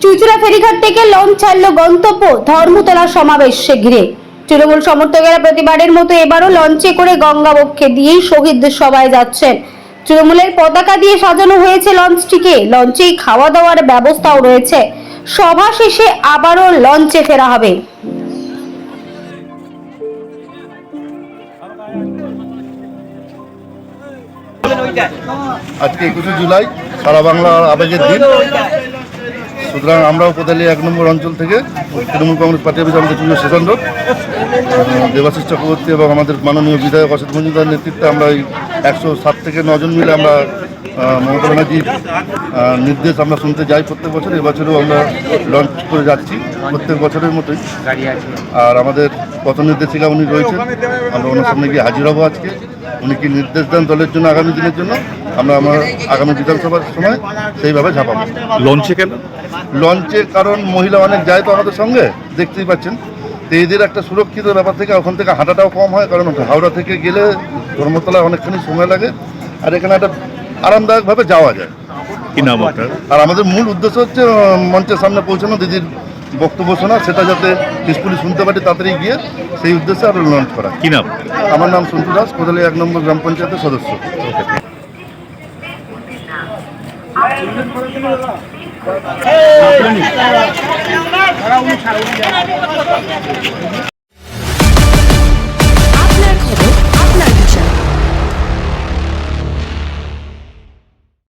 চুঁচুড়া ফেরিঘাট থেকে লঞ্চ ছাড়ল গন্তব্য ধর্মতলা সমাবেশে ঘিরে তৃণমূল সমর্থকেরা প্রতিবারের মতো এবারও লঞ্চে করে গঙ্গাবক্ষে দিয়েই শহীদ সভায় যাচ্ছেন। তৃণমূলের পতাকা দিয়ে সাজানো হয়েছে লঞ্চটিকে, লঞ্চেই খাওয়া দাওয়ার ব্যবস্থাও রয়েছে। সভা শেষে আবারও লঞ্চে ফেরা হবে। আজকে 21শে জুলাই সারা বাংলার আবেগের দিন। সুতরাং আমরাও কোদালি 1 নম্বর অঞ্চল থেকে তৃণমূল কংগ্রেস পার্টি অফিস আমাদের চুঁচুড়া স্টেশন রোড দেবাশিস চক্রবর্তী এবং আমাদের মাননীয় বিধায়ক অসিত মজুমদার নেতৃত্বে আমরা এই 107 থেকে 9 জন মিলে আমরা মমতা ব্যানার্জির নির্দেশ আমরা শুনতে যাই প্রত্যেক বছর। এবছরেও আমরা লঞ্চ করে যাচ্ছি প্রত্যেক বছরের মতোই। আর আমাদের পথ নির্দেশিকা উনি রয়েছেন, আমরা ওনার সামনে গিয়ে হাজির হবো আজকে। উনি কি নির্দেশ দেন দলের জন্য আগামী দিনের জন্য, আমরা আমার আগামী বিধানসভার সময় সেইভাবে ঝাঁপাবো। লঞ্চে কেন? লঞ্চে কারণ মহিলা অনেক যায় তো আমাদের সঙ্গে, দেখতেই পাচ্ছেন। তো এদের একটা সুরক্ষিত ব্যাপার থেকে ওখান থেকে হাঁটাটাও কম হয়, কারণ হাওড়া থেকে গেলে ধর্মতলায় অনেকখানি সময় লাগে, আর এখানে একটা আরামদায়কভাবে যাওয়া যায়। কি নাম আপনার? আর আমাদের মূল উদ্দেশ্য হচ্ছে মঞ্চের সামনে পৌঁছানো, দিদির বক্তব্য শোনা, সেটা যাতে পিসফুলি শুনতে পারি তাড়াতাড়ি গিয়ে, সেই উদ্দেশ্যে আরও লঞ্চ করা। কি নাম? আমার নাম সন্তু দাস, কোদালি 1 নম্বর গ্রাম পঞ্চায়েতের সদস্য।